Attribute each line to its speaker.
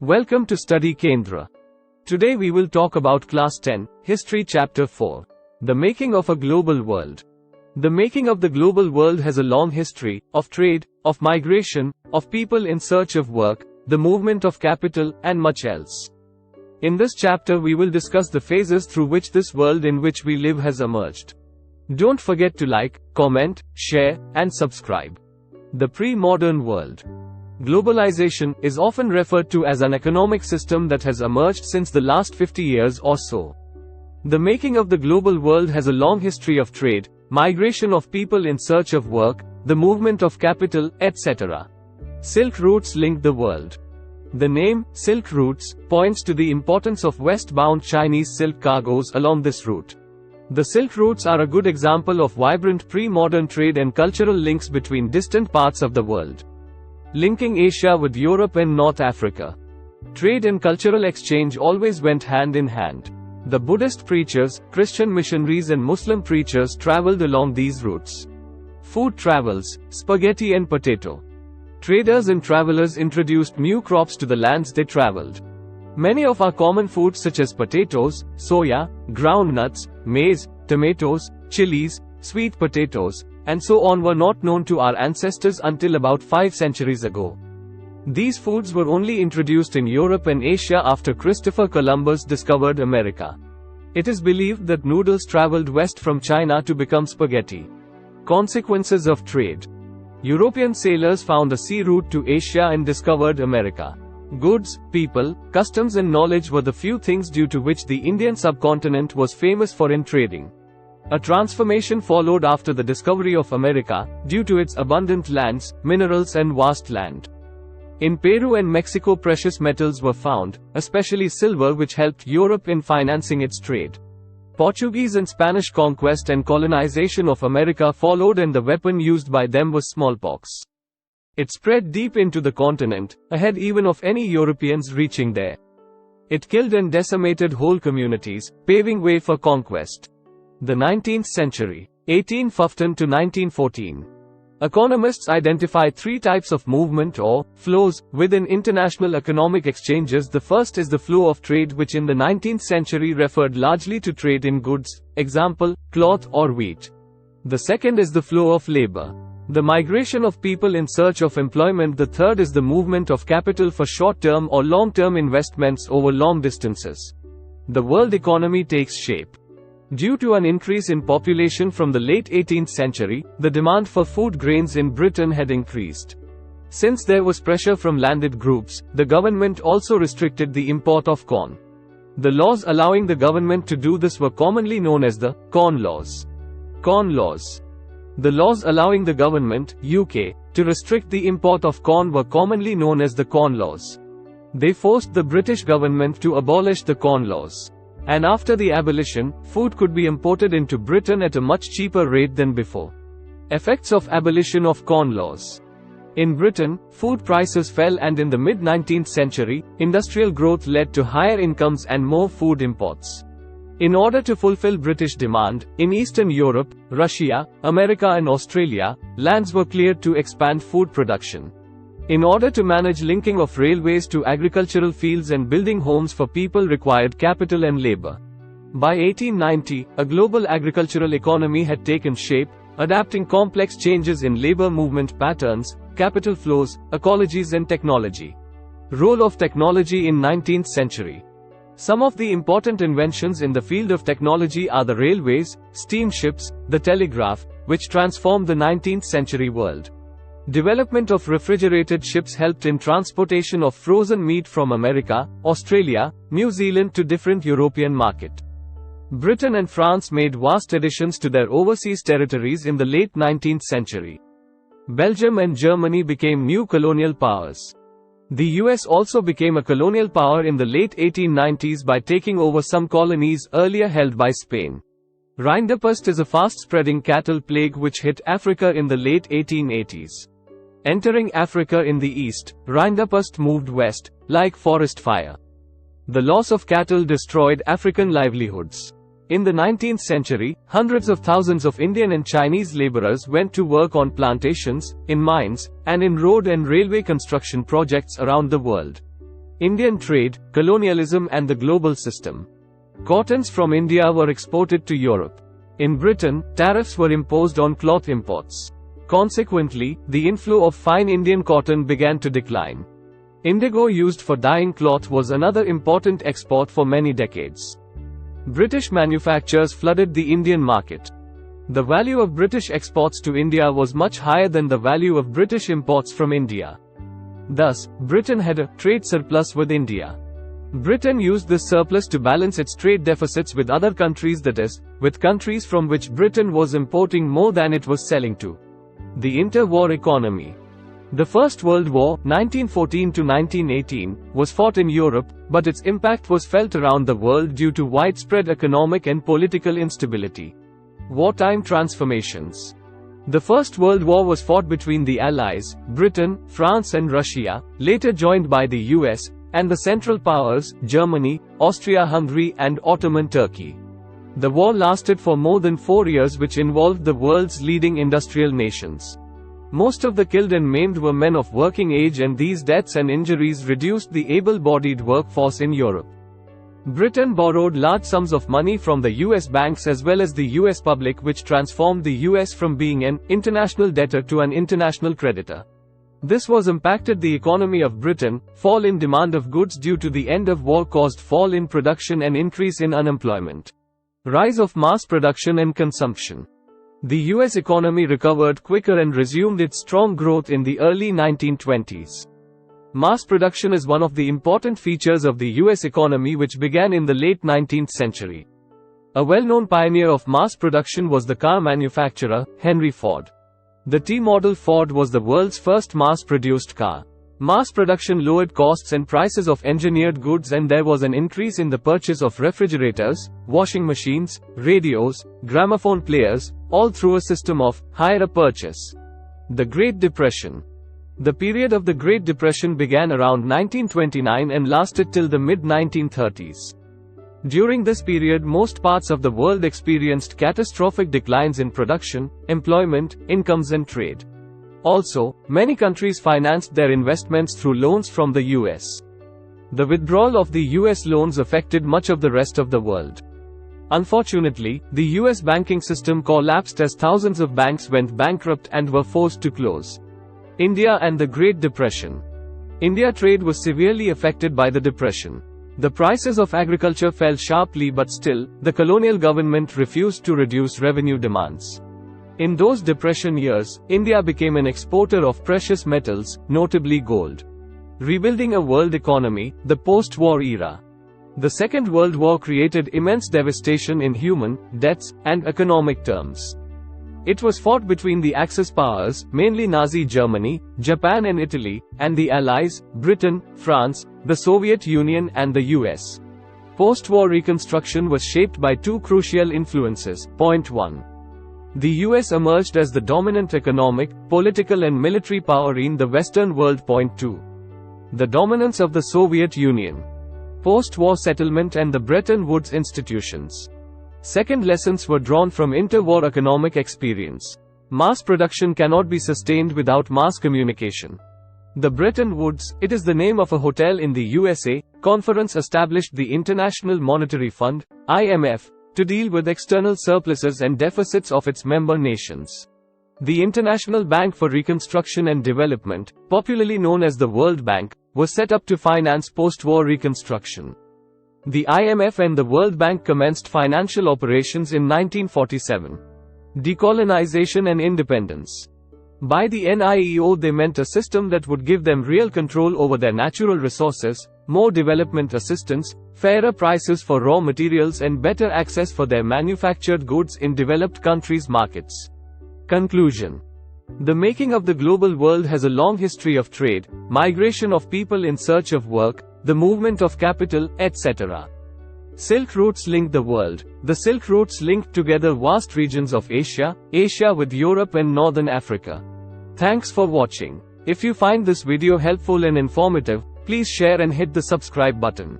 Speaker 1: Welcome to Study Kendra. Today we will talk about Class 10, History Chapter 4. The Making of a Global World. The making of the global world has a long history, of trade, of migration, of people in search of work, the movement of capital, and much else. In this chapter we will discuss the phases through which this world in which we live has emerged. Don't forget to like, comment, share, and subscribe. The pre-modern world. Globalization is often referred to as an economic system that has emerged since the last 50 years or so. The making of the global world has a long history of trade, migration of people in search of work, the movement of capital, etc. Silk routes link the world. The name, Silk Routes, points to the importance of westbound Chinese silk cargoes along this route. The Silk Routes are a good example of vibrant pre-modern trade and cultural links between distant parts of the world. Linking Asia with Europe and North Africa. Trade and cultural exchange always went hand in hand. The Buddhist preachers, Christian missionaries and Muslim preachers traveled along these routes. Food travels, spaghetti and potato. Traders and travelers introduced new crops to the lands they traveled. Many of our common foods such as potatoes, soya, groundnuts, maize, tomatoes, chilies, sweet potatoes, and so on were not known to our ancestors until about 5 centuries ago. These foods were only introduced in Europe and Asia after Christopher Columbus discovered America. It is believed that noodles traveled west from China to become spaghetti. Consequences of trade. European sailors found a sea route to Asia and discovered America. Goods, people, customs and knowledge were the few things due to which the Indian subcontinent was famous for in trading. A transformation followed after the discovery of America, due to its abundant lands, minerals and vast land. In Peru and Mexico precious metals were found, especially silver, which helped Europe in financing its trade. Portuguese and Spanish conquest and colonization of America followed, and the weapon used by them was smallpox. It spread deep into the continent, ahead even of any Europeans reaching there. It killed and decimated whole communities, paving way for conquest. The 19th century, 1815 to 1914. Economists identify 3 types of movement or flows within international economic exchanges. The first is the flow of trade, which in the 19th century referred largely to trade in goods, example, cloth or wheat. The second is the flow of labor. The migration of people in search of employment. The third is the movement of capital for short-term or long-term investments over long distances. The world economy takes shape. Due to an increase in population from the late 18th century, the demand for food grains in Britain had increased. Since there was pressure from landed groups, the government also restricted the import of corn. The laws allowing the government to do this were commonly known as the Corn Laws. Corn Laws. The laws allowing the government, UK, to restrict the import of corn were commonly known as the Corn Laws. They forced the British government to abolish the Corn Laws. And after the abolition, food could be imported into Britain at a much cheaper rate than before. Effects of abolition of Corn Laws. In Britain, food prices fell, and in the mid-19th century, industrial growth led to higher incomes and more food imports. In order to fulfill British demand, in Eastern Europe, Russia, America and Australia, lands were cleared to expand food production. In order to manage linking of railways to agricultural fields and building homes for people required capital and labor. By 1890, a global agricultural economy had taken shape, adapting complex changes in labor movement patterns, capital flows, ecologies and technology. Role of technology in 19th century. Some of the important inventions in the field of technology are the railways, steamships, the telegraph, which transformed the 19th century world. Development of refrigerated ships helped in transportation of frozen meat from America, Australia, New Zealand to different European market. Britain and France made vast additions to their overseas territories in the late 19th century. Belgium and Germany became new colonial powers. The US also became a colonial power in the late 1890s by taking over some colonies earlier held by Spain. Rinderpest is a fast-spreading cattle plague which hit Africa in the late 1880s. Entering Africa in the east, rinderpest moved west, like forest fire. The loss of cattle destroyed African livelihoods. In the 19th century, hundreds of thousands of Indian and Chinese laborers went to work on plantations, in mines, and in road and railway construction projects around the world. Indian trade, colonialism and the global system. Cottons from India were exported to Europe. In Britain, tariffs were imposed on cloth imports. Consequently, the inflow of fine Indian cotton began to decline. Indigo used for dyeing cloth was another important export for many decades. British manufacturers flooded the Indian market. The value of British exports to India was much higher than the value of British imports from India. Thus, Britain had a trade surplus with India. Britain used this surplus to balance its trade deficits with other countries, that is, with countries from which Britain was importing more than it was selling to. The interwar economy. The First World War, 1914 to 1918, was fought in Europe, but its impact was felt around the world due to widespread economic and political instability. Wartime transformations. The First World War was fought between the Allies, Britain, France and Russia, later joined by the US, and the Central Powers, Germany, Austria-Hungary and Ottoman Turkey. The war lasted for more than 4 years, which involved the world's leading industrial nations. Most of the killed and maimed were men of working age, and these deaths and injuries reduced the able-bodied workforce in Europe. Britain borrowed large sums of money from the US banks as well as the US public, which transformed the US from being an international debtor to an international creditor. This was impacted the economy of Britain. Fall in demand of goods due to the end of war caused fall in production and increase in unemployment. Rise of mass production and consumption. The US economy recovered quicker and resumed its strong growth in the early 1920s. Mass production is one of the important features of the US economy, which began in the late 19th century. A well-known pioneer of mass production was the car manufacturer, Henry Ford. The T-model Ford was the world's first mass-produced car. Mass production lowered costs and prices of engineered goods, and there was an increase in the purchase of refrigerators, washing machines, radios, gramophone players, all through a system of hire a purchase. The Great Depression. The period of the Great Depression began around 1929 and lasted till the mid-1930s. During this period, most parts of the world experienced catastrophic declines in production, employment, incomes and trade. Also, many countries financed their investments through loans from the US. The withdrawal of the US loans affected much of the rest of the world. Unfortunately, the US banking system collapsed as thousands of banks went bankrupt and were forced to close. India and the Great Depression. India trade was severely affected by the depression. The prices of agriculture fell sharply, but still, the colonial government refused to reduce revenue demands. In those depression years, India became an exporter of precious metals, notably gold. Rebuilding a world economy, the post-war era. The Second World War created immense devastation in human, deaths, and economic terms. It was fought between the Axis powers, mainly Nazi Germany, Japan and Italy, and the Allies, Britain, France, the Soviet Union and the US. Post-war reconstruction was shaped by two crucial influences. Point 1. The US emerged as the dominant economic, political and military power in the Western world. Point 2. The dominance of the Soviet Union. Post-war settlement and the Bretton Woods institutions. Second, lessons were drawn from interwar economic experience. Mass production cannot be sustained without mass communication. The Bretton Woods, it is the name of a hotel in the USA, conference established the International Monetary Fund, IMF, to deal with external surpluses and deficits of its member nations. The International Bank for Reconstruction and Development, popularly known as the World Bank, was set up to finance post-war reconstruction. The IMF and the World Bank commenced financial operations in 1947. Decolonization and independence. By the NIEO they meant a system that would give them real control over their natural resources, more development assistance, fairer prices for raw materials and better access for their manufactured goods in developed countries' markets. Conclusion. The making of the global world has a long history of trade, migration of people in search of work, the movement of capital, etc. Silk routes linked the world. The Silk routes linked together vast regions of Asia with Europe and Northern Africa. Thanks for watching. If you find this video helpful and informative, please share and hit the subscribe button.